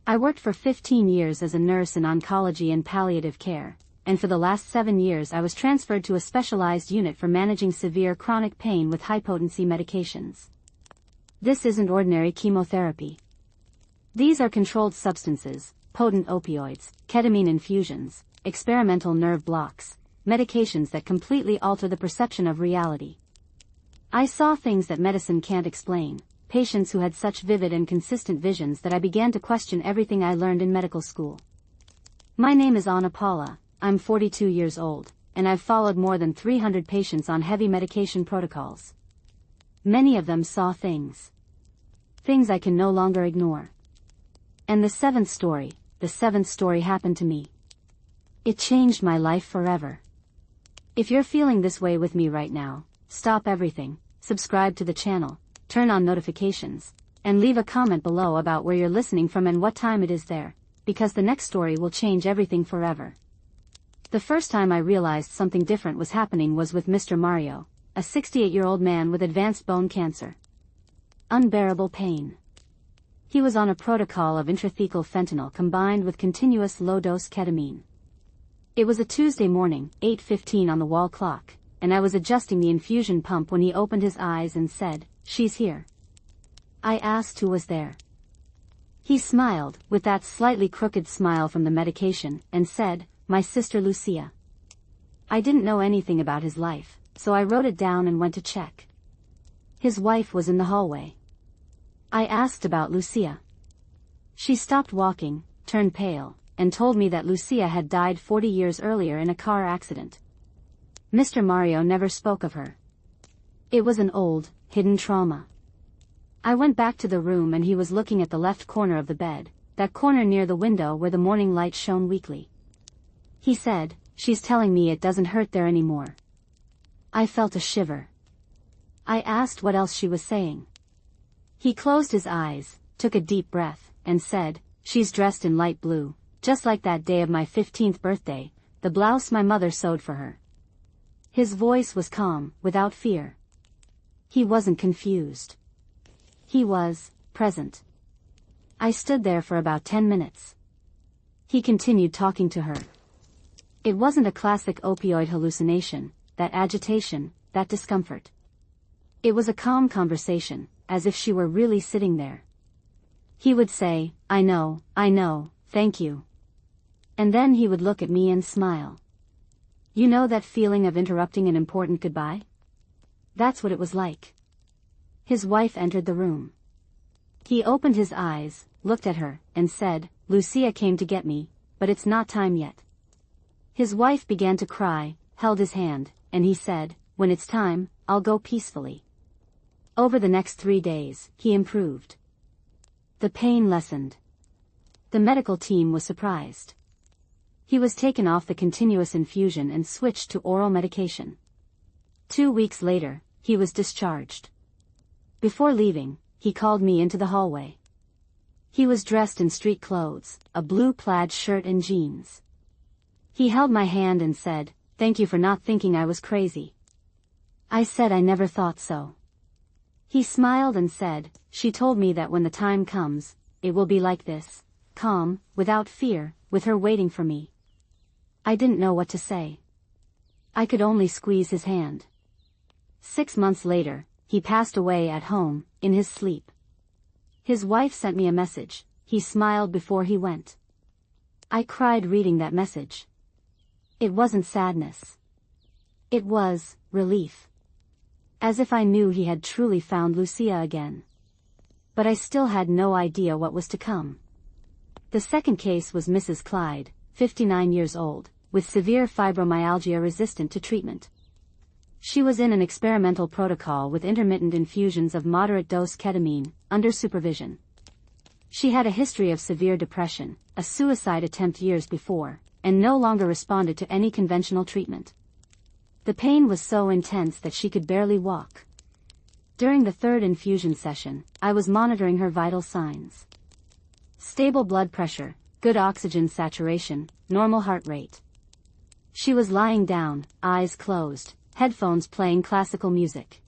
I worked for 15 years as a nurse in oncology and palliative care, and for the last 7 years I was transferred to a specialized unit for managing severe chronic pain with high-potency medications. This isn't ordinary chemotherapy. These are controlled substances, potent opioids, ketamine infusions, experimental nerve blocks, medications that completely alter the perception of reality. I saw things that medicine can't explain, patients who had such vivid and consistent visions that I began to question everything I learned in medical school. My name is Anna Paula, I'm 42 years old, and I've followed more than 300 patients on heavy medication protocols. Many of them saw things. Things I can no longer ignore. And the seventh story happened to me. It changed my life forever. If you're feeling this way with me right now, stop everything, subscribe to the channel, turn on notifications, and leave a comment below about where you're listening from and what time it is there, because the next story will change everything forever. The first time I realized something different was happening was with Mr. Mario, a 68-year-old man with advanced bone cancer. Unbearable pain. He was on a protocol of intrathecal fentanyl combined with continuous low-dose ketamine. It was a Tuesday morning, 8:15 on the wall clock, and I was adjusting the infusion pump when he opened his eyes and said, "She's here." I asked who was there. He smiled, with that slightly crooked smile from the medication, and said, "My sister Lucia." I didn't know anything about his life, so I wrote it down and went to check. His wife was in the hallway. I asked about Lucia. She stopped walking, turned pale, and told me that Lucia had died 40 years earlier in a car accident. Mr. Mario never spoke of her. It was an old, hidden trauma. I went back to the room and he was looking at the left corner of the bed, that corner near the window where the morning light shone weakly. He said, "She's telling me it doesn't hurt there anymore." I felt a shiver. I asked what else she was saying. He closed his eyes, took a deep breath, and said, "She's dressed in light blue, just like that day of my 15th birthday, the blouse my mother sewed for her." His voice was calm, without fear. He wasn't confused. He was present. I stood there for about 10 minutes. He continued talking to her. It wasn't a classic opioid hallucination, that agitation, that discomfort. It was a calm conversation, as if she were really sitting there. He would say, I know, thank you." And then he would look at me and smile. You know that feeling of interrupting an important goodbye? That's what it was like. His wife entered the room. He opened his eyes, looked at her, and said, "Lucia came to get me, but it's not time yet." His wife began to cry, held his hand, and he said, "When it's time, I'll go peacefully." Over the next 3 days, he improved. The pain lessened. The medical team was surprised. He was taken off the continuous infusion and switched to oral medication. 2 weeks later, he was discharged. Before leaving, he called me into the hallway. He was dressed in street clothes, a blue plaid shirt and jeans. He held my hand and said, "Thank you for not thinking I was crazy." I said I never thought so. He smiled and said, "She told me that when the time comes, it will be like this, calm, without fear, with her waiting for me." I didn't know what to say. I could only squeeze his hand. 6 months later, he passed away at home, in his sleep. His wife sent me a message. He smiled before he went. I cried reading that message. It wasn't sadness. It was relief. As if I knew he had truly found Lucia again. But I still had no idea what was to come. The second case was Mrs. Clyde, 59 years old, with severe fibromyalgia resistant to treatment. She was in an experimental protocol with intermittent infusions of moderate-dose ketamine, under supervision. She had a history of severe depression, a suicide attempt years before, and no longer responded to any conventional treatment. The pain was so intense that she could barely walk. During the third infusion session, I was monitoring her vital signs. Stable blood pressure, good oxygen saturation, normal heart rate. She was lying down, eyes closed, headphones playing classical music.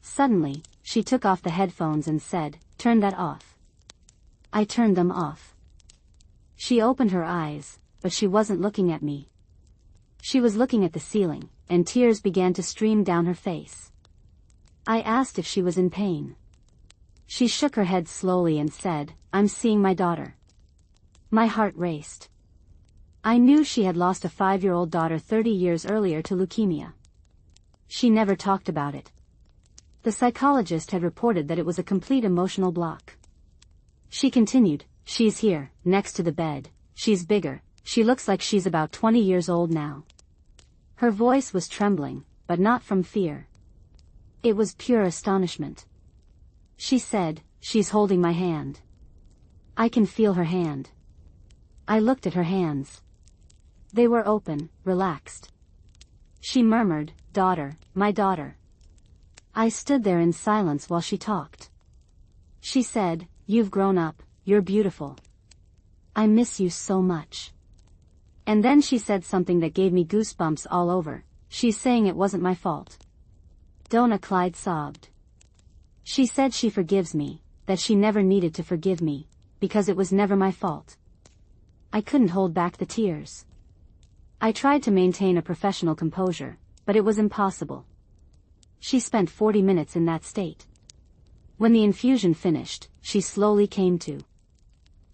Suddenly, she took off the headphones and said, "Turn that off." I turned them off. She opened her eyes, but she wasn't looking at me. She was looking at the ceiling, and tears began to stream down her face. I asked if she was in pain. She shook her head slowly and said, "I'm seeing my daughter." My heart raced. I knew she had lost a 5-year-old daughter 30 years earlier to leukemia. She never talked about it. The psychologist had reported that it was a complete emotional block. She continued, "She's here, next to the bed. She's bigger. She looks like she's about 20 years old now." Her voice was trembling, but not from fear. It was pure astonishment. She said, "She's holding my hand. I can feel her hand." I looked at her hands. They were open, relaxed. She murmured, "Daughter, my daughter." I stood there in silence while she talked. She said, "You've grown up, you're beautiful. I miss you so much." And then she said something that gave me goosebumps all over. "She's saying it wasn't my fault." Donna Clyde sobbed. She said she forgives me, that she never needed to forgive me, because it was never my fault. I couldn't hold back the tears. I tried to maintain a professional composure, but it was impossible. She spent 40 minutes in that state. When the infusion finished, she slowly came to.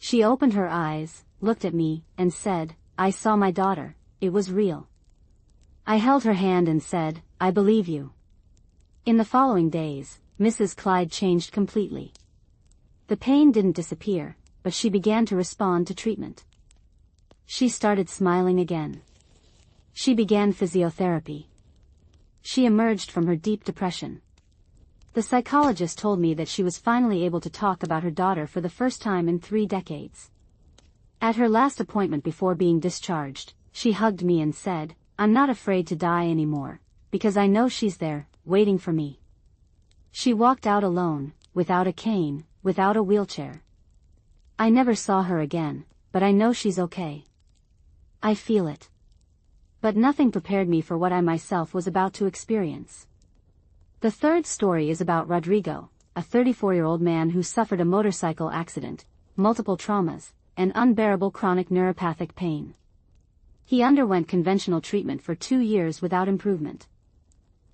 She opened her eyes, looked at me, and said, "I saw my daughter, it was real." I held her hand and said, "I believe you." In the following days, Mrs. Clyde changed completely. The pain didn't disappear, but she began to respond to treatment. She started smiling again. She began physiotherapy. She emerged from her deep depression. The psychologist told me that she was finally able to talk about her daughter for the first time in 3 decades. At her last appointment before being discharged, she hugged me and said, "I'm not afraid to die anymore, because I know she's there, waiting for me." She walked out alone, without a cane, without a wheelchair. I never saw her again, but I know she's okay. I feel it. But nothing prepared me for what I myself was about to experience. The third story is about Rodrigo, a 34-year-old man who suffered a motorcycle accident, multiple traumas, and unbearable chronic neuropathic pain. He underwent conventional treatment for 2 years without improvement.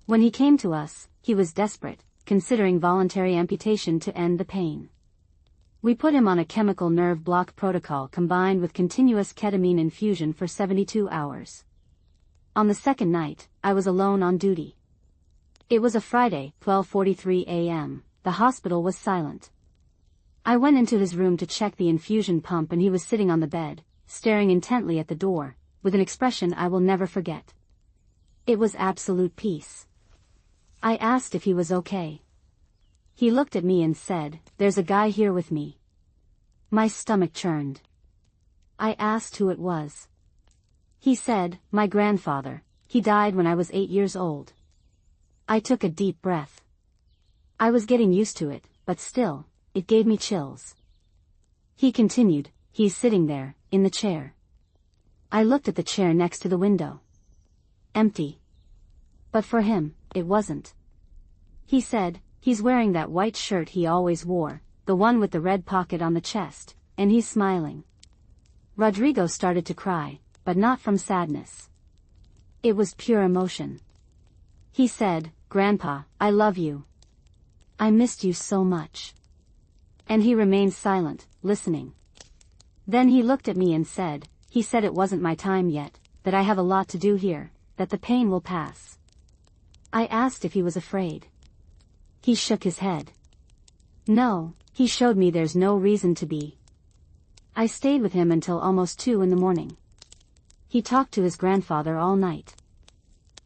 When he came to us, he was desperate, considering voluntary amputation to end the pain. We put him on a chemical nerve block protocol combined with continuous ketamine infusion for 72 hours. On the second night, I was alone on duty. It was a Friday, 12:43 a.m. The hospital was silent. I went into his room to check the infusion pump and he was sitting on the bed, staring intently at the door, with an expression I will never forget. It was absolute peace. I asked if he was okay. He looked at me and said, "There's a guy here with me." My stomach churned. I asked who it was. He said, "My grandfather. He died when I was 8 years old." I took a deep breath. I was getting used to it, but still, it gave me chills. He continued, "He's sitting there, in the chair." I looked at the chair next to the window. Empty. But for him, it wasn't. He said, "He's wearing that white shirt he always wore, the one with the red pocket on the chest, and he's smiling." Rodrigo started to cry, but not from sadness. It was pure emotion. He said, "Grandpa, I love you. I missed you so much." And he remained silent, listening. Then he looked at me and said, "He said it wasn't my time yet, that I have a lot to do here, that the pain will pass." I asked if he was afraid. He shook his head. No, he showed me there's no reason to be. I stayed with him until almost 2 in the morning. He talked to his grandfather all night.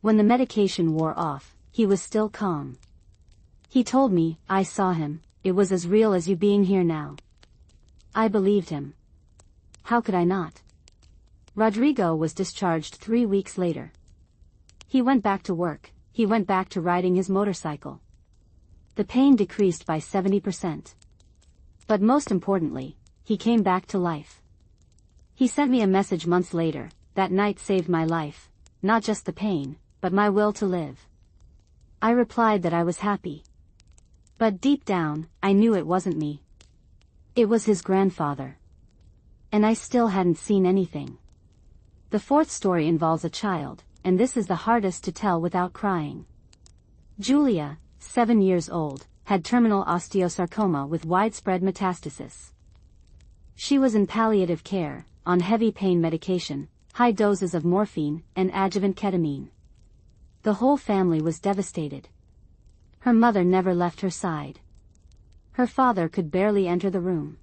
When the medication wore off, he was still calm. He told me, "I saw him, it was as real as you being here now." I believed him. How could I not? Rodrigo was discharged 3 weeks later. He went back to work, he went back to riding his motorcycle. The pain decreased by 70%. But most importantly, he came back to life. He sent me a message months later, "That night saved my life, not just the pain, but my will to live." I replied that I was happy. But deep down, I knew it wasn't me. It was his grandfather. And I still hadn't seen anything. The fourth story involves a child, and this is the hardest to tell without crying. Julia, 7 years old, had terminal osteosarcoma with widespread metastasis. She was in palliative care, on heavy pain medication, high doses of morphine, and adjuvant ketamine. The whole family was devastated. Her mother never left her side. Her father could barely enter the room.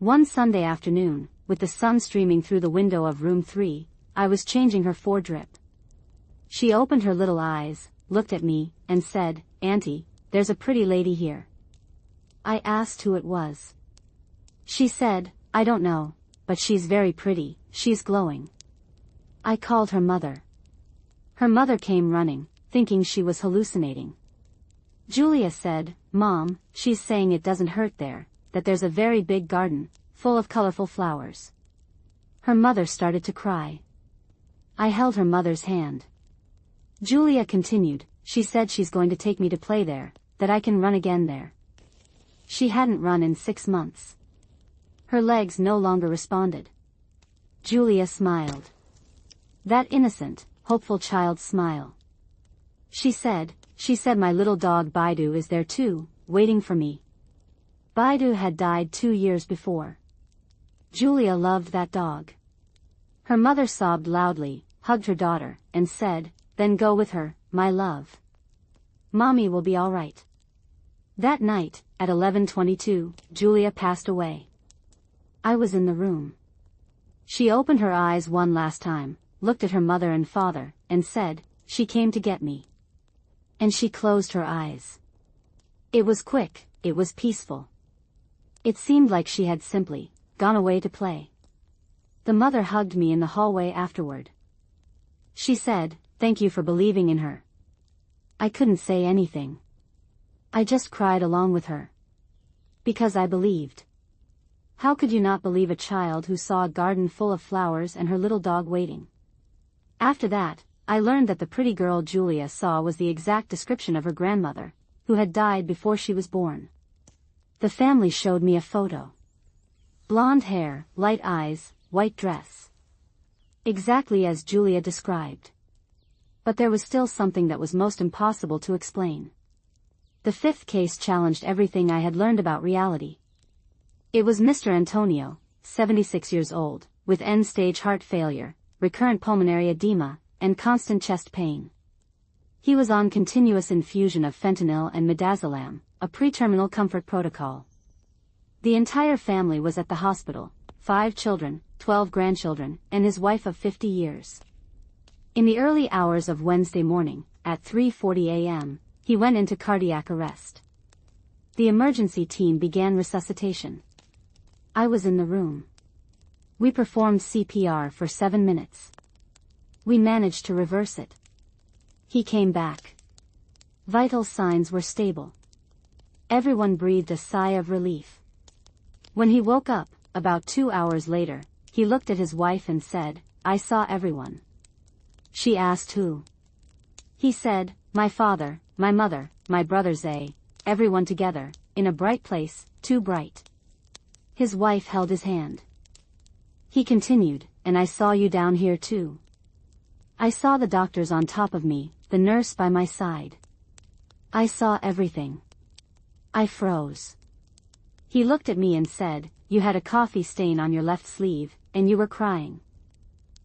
One Sunday afternoon, with the sun streaming through the window of room 3, I was changing her 4-drip. She opened her little eyes, looked at me, and said, "Auntie, there's a pretty lady here." I asked who it was. She said, "I don't know, but she's very pretty, she's glowing." I called her mother. Her mother came running, thinking she was hallucinating. Julia said, "Mom, she's saying it doesn't hurt there, that there's a very big garden, full of colorful flowers." Her mother started to cry. I held her mother's hand. Julia continued, "She said she's going to take me to play there, that I can run again there." She hadn't run in 6 months. Her legs no longer responded. Julia smiled. That innocent, hopeful child's smile. She said, "My little dog Baidu is there too, waiting for me." Baidu had died 2 years before. Julia loved that dog. Her mother sobbed loudly, hugged her daughter, and said, "Then go with her, my love. Mommy will be all right." That night, at 11:22, Julia passed away. I was in the room. She opened her eyes one last time, looked at her mother and father, and said, "She came to get me." And she closed her eyes. It was quick, it was peaceful. It seemed like she had simply gone away to play. The mother hugged me in the hallway afterward. She said, "Thank you for believing in her." I couldn't say anything. I just cried along with her. Because I believed. How could you not believe a child who saw a garden full of flowers and her little dog waiting? After that, I learned that the pretty girl Julia saw was the exact description of her grandmother, who had died before she was born. The family showed me a photo. Blonde hair, light eyes, white dress. Exactly as Julia described. But there was still something that was most impossible to explain. The fifth case challenged everything I had learned about reality. It was Mr. Antonio, 76 years old, with end-stage heart failure, recurrent pulmonary edema, and constant chest pain. He was on continuous infusion of fentanyl and midazolam, a pre-terminal comfort protocol. The entire family was at the hospital, 5 children, 12 grandchildren, and his wife of 50 years. In the early hours of Wednesday morning, at 3:40 a.m., he went into cardiac arrest. The emergency team began resuscitation. I was in the room. We performed CPR for 7 minutes. We managed to reverse it. He came back. Vital signs were stable. Everyone breathed a sigh of relief. When he woke up, about 2 hours later, he looked at his wife and said, "I saw everyone." She asked who. He said, "My father, my mother, my brothers, everyone together, in a bright place, too bright." His wife held his hand. He continued, "And I saw you down here too. I saw the doctors on top of me, the nurse by my side. I saw everything." I froze. He looked at me and said, "You had a coffee stain on your left sleeve, and you were crying."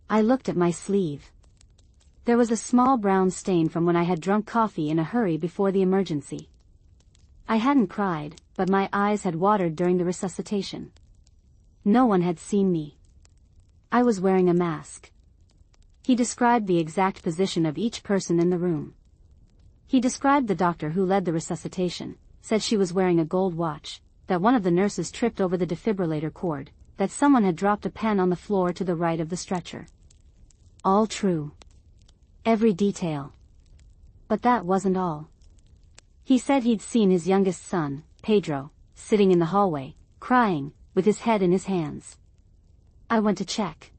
I looked at my sleeve. There was a small brown stain from when I had drunk coffee in a hurry before the emergency. I hadn't cried, but my eyes had watered during the resuscitation. No one had seen me. I was wearing a mask. He described the exact position of each person in the room. He described the doctor who led the resuscitation, said she was wearing a gold watch, that one of the nurses tripped over the defibrillator cord, that someone had dropped a pen on the floor to the right of the stretcher. All true. Every detail. But that wasn't all. He said he'd seen his youngest son, Pedro, sitting in the hallway, crying, with his head in his hands. I went to check.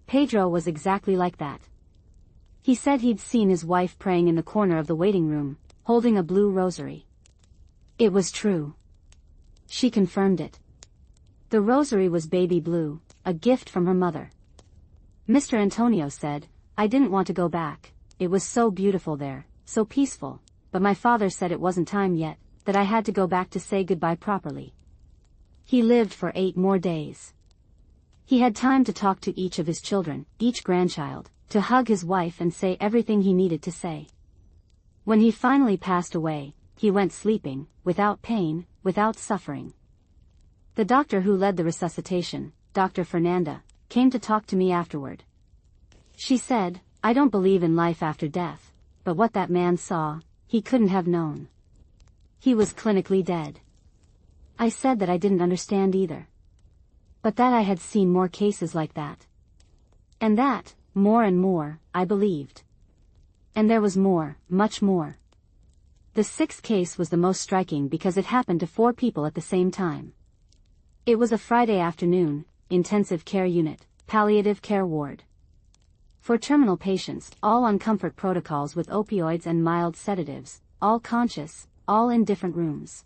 Pedro was exactly like that. He said he'd seen his wife praying in the corner of the waiting room, holding a blue rosary. It was true. She confirmed it. The rosary was baby blue, a gift from her mother. Mr. Antonio said, "I didn't want to go back, it was so beautiful there, so peaceful, but my father said it wasn't time yet, that I had to go back to say goodbye properly." He lived for 8 more days. He had time to talk to each of his children, each grandchild, to hug his wife and say everything he needed to say. When he finally passed away, he went sleeping, without pain, without suffering. The doctor who led the resuscitation, Dr. Fernanda, came to talk to me afterward. She said, "I don't believe in life after death, but what that man saw, he couldn't have known. He was clinically dead." I said that I didn't understand either. But that I had seen more cases like that. And that, more and more, I believed. And there was more, much more. The 6th case was the most striking because it happened to 4 people at the same time. It was a Friday afternoon, intensive care unit, palliative care ward. For terminal patients, all on comfort protocols with opioids and mild sedatives, all conscious, all in different rooms.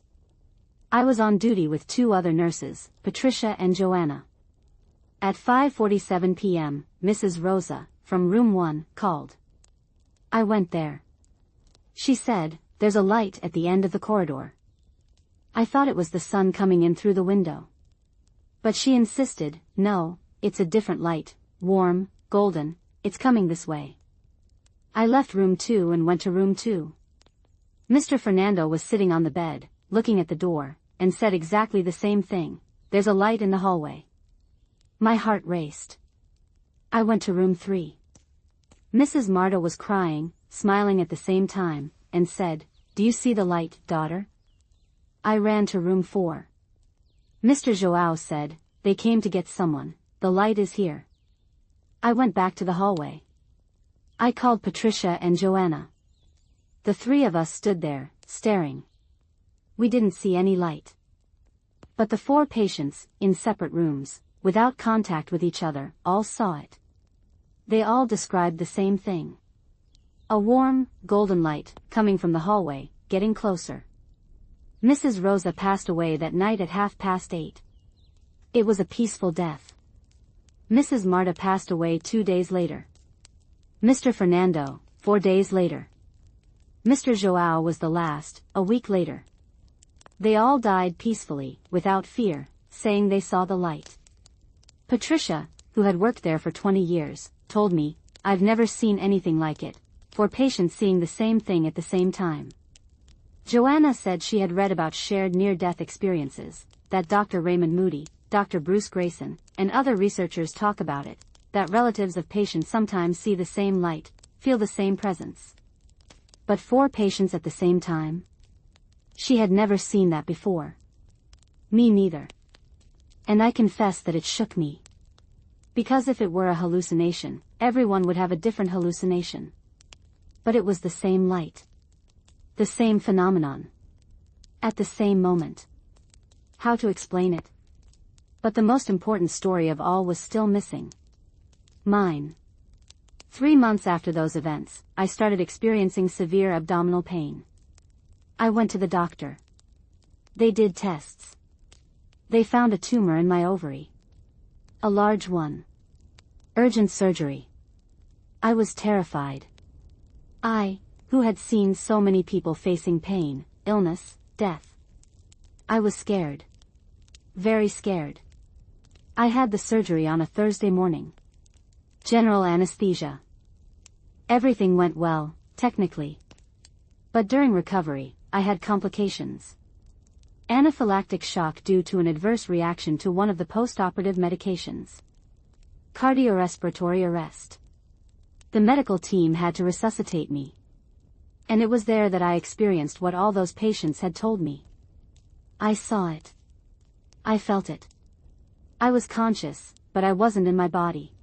I was on duty with 2 other nurses, Patricia and Joanna. At 5:47 p.m., Mrs. Rosa, from room 1, called. I went there. She said, "There's a light at the end of the corridor." I thought it was the sun coming in through the window. But she insisted, "No, it's a different light, warm, golden, it's coming this way." I left room 2 and went to room 2. Mr. Fernando was sitting on the bed, looking at the door, and said exactly the same thing, "There's a light in the hallway." My heart raced. I went to room 3. Mrs. Marta was crying, smiling at the same time, and said, "Do you see the light, daughter?" I ran to room 4. Mr. Joao said, "They came to get someone, the light is here." I went back to the hallway. I called Patricia and Joanna. The 3 of us stood there, staring. We didn't see any light. But the 4 patients, in separate rooms, without contact with each other, all saw it. They all described the same thing. A warm, golden light, coming from the hallway, getting closer. Mrs. Rosa passed away that night at 8:30. It was a peaceful death. Mrs. Marta passed away 2 days later. Mr. Fernando, 4 days later. Mr. Joao was the last, a week later. They all died peacefully, without fear, saying they saw the light. Patricia, who had worked there for 20 years, told me, "I've never seen anything like it, 4 patients seeing the same thing at the same time." Joanna said she had read about shared near-death experiences, that Dr. Raymond Moody, Dr. Bruce Grayson, and other researchers talk about it, that relatives of patients sometimes see the same light, feel the same presence. But 4 patients at the same time? She had never seen that before. Me neither. And I confess that it shook me. Because if it were a hallucination, everyone would have a different hallucination. But it was the same light. The same phenomenon. At the same moment. How to explain it? But the most important story of all was still missing. Mine. 3 months after those events, I started experiencing severe abdominal pain. I went to the doctor. They did tests. They found a tumor in my ovary. A large one. Urgent surgery. I was terrified. I, who had seen so many people facing pain, illness, death. I was scared. Very scared. I had the surgery on a Thursday morning. General anesthesia. Everything went well, technically. But during recovery, I had complications. Anaphylactic shock due to an adverse reaction to one of the post-operative medications. Cardiorespiratory arrest. The medical team had to resuscitate me. And it was there that I experienced what all those patients had told me. I saw it. I felt it. I was conscious, but I wasn't in my body.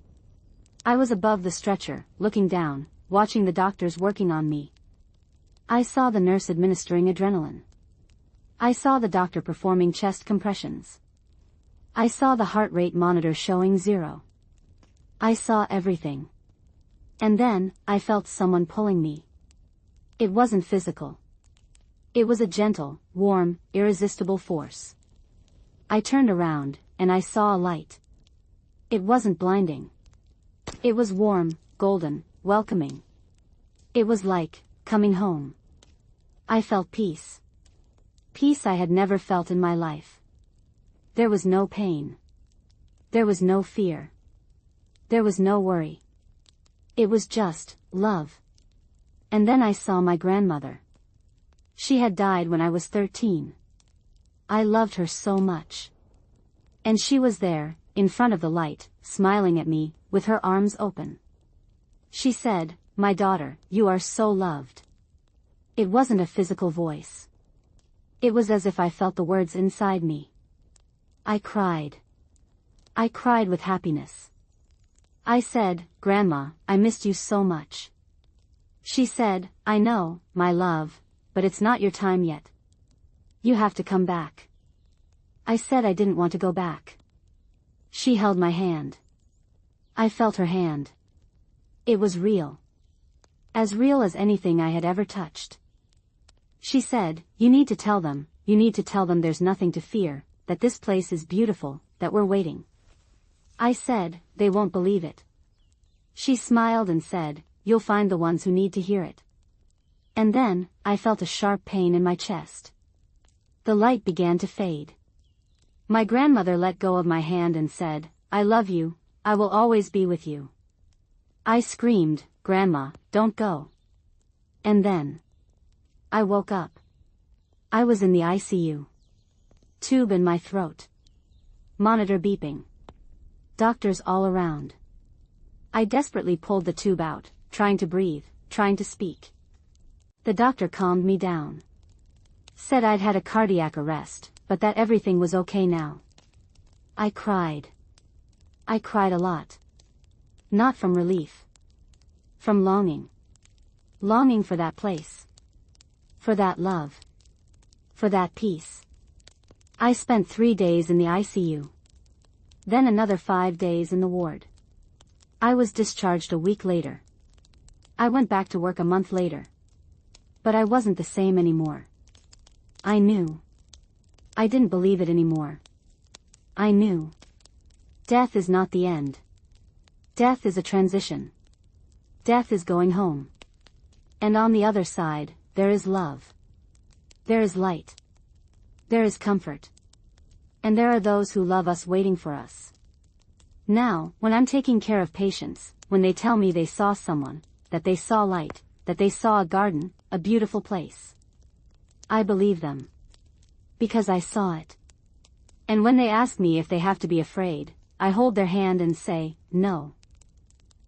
I was above the stretcher, looking down, watching the doctors working on me. I saw the nurse administering adrenaline. I saw the doctor performing chest compressions. I saw the heart rate monitor showing 0. I saw everything. And then, I felt someone pulling me. It wasn't physical. It was a gentle, warm, irresistible force. I turned around, and I saw a light. It wasn't blinding. It was warm, golden, welcoming. It was like coming home. I felt peace. Peace I had never felt in my life. There was no pain. There was no fear. There was no worry. It was just love. And then I saw my grandmother. She had died when I was 13. I loved her so much. And she was there, in front of the light, smiling at me, with her arms open. She said, "My daughter, you are so loved." It wasn't a physical voice. It was as if I felt the words inside me. I cried. I cried with happiness. I said, "Grandma, I missed you so much." She said, "I know, my love, but it's not your time yet. You have to come back." I said I didn't want to go back. She held my hand. I felt her hand. It was real. As real as anything I had ever touched. She said, you need to tell them there's nothing to fear, that this place is beautiful, that we're waiting." I said, "They won't believe it." She smiled and said, "You'll find the ones who need to hear it." And then, I felt a sharp pain in my chest. The light began to fade. My grandmother let go of my hand and said, "I love you, I will always be with you." I screamed, "Grandma, don't go." And then I woke up. I was in the ICU. Tube in my throat. Monitor beeping. Doctors all around. I desperately pulled the tube out, trying to breathe, trying to speak. The doctor calmed me down. Said I'd had a cardiac arrest, but that everything was okay now. I cried. I cried a lot. Not from relief. From longing. Longing for that place. For that love. For that peace. I spent 3 days in the ICU. Then another 5 days in the ward. I was discharged a week later. I went back to work a month later. But I wasn't the same anymore. I knew. I didn't believe it anymore. I knew. Death is not the end. Death is a transition. Death is going home. And on the other side, there is love. There is light. There is comfort. And there are those who love us waiting for us. Now, when I'm taking care of patients, when they tell me they saw someone, that they saw light, that they saw a garden, a beautiful place, I believe them. Because I saw it. And when they ask me if they have to be afraid, I hold their hand and say, "No.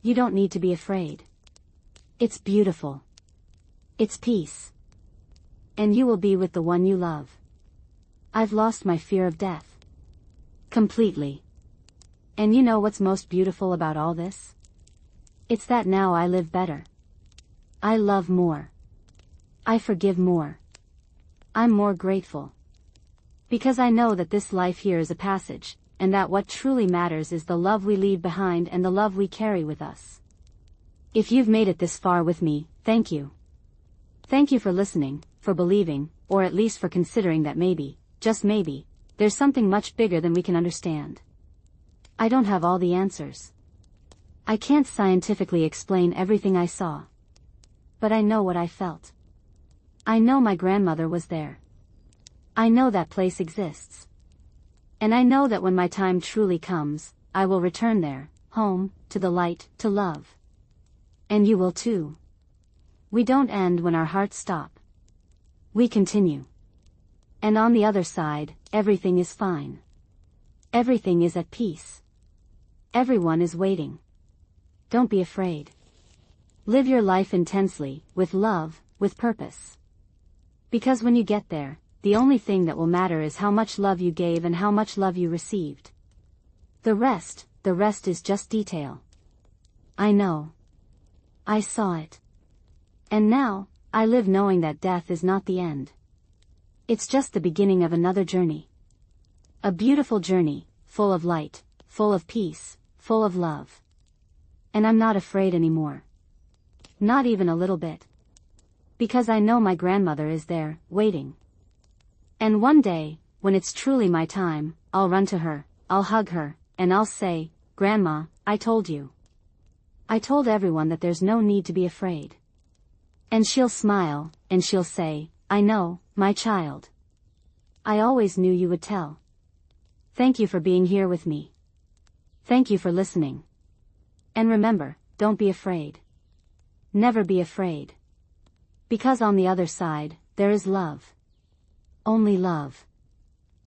You don't need to be afraid. It's beautiful. It's peace. And you will be with the one you love." I've lost my fear of death. Completely. And you know what's most beautiful about all this? It's that now I live better. I love more. I forgive more. I'm more grateful. Because I know that this life here is a passage, and that what truly matters is the love we leave behind and the love we carry with us. If you've made it this far with me, thank you. Thank you for listening, for believing, or at least for considering that maybe, just maybe, there's something much bigger than we can understand. I don't have all the answers. I can't scientifically explain everything I saw. But I know what I felt. I know my grandmother was there. I know that place exists. And I know that when my time truly comes, I will return there, home, to the light, to love. And you will too. We don't end when our hearts stop. We continue. And on the other side, everything is fine. Everything is at peace. Everyone is waiting. Don't be afraid. Live your life intensely, with love, with purpose. Because when you get there, the only thing that will matter is how much love you gave and how much love you received. The rest is just detail. I know. I saw it. And now, I live knowing that death is not the end. It's just the beginning of another journey. A beautiful journey, full of light, full of peace, full of love. And I'm not afraid anymore. Not even a little bit. Because I know my grandmother is there, waiting. And one day, when it's truly my time, I'll run to her, I'll hug her, and I'll say, "Grandma, I told you. I told everyone that there's no need to be afraid." And she'll smile, and she'll say, "I know, my child. I always knew you would tell. Thank you for being here with me. Thank you for listening. And remember, don't be afraid. Never be afraid. Because on the other side, there is love. Only love."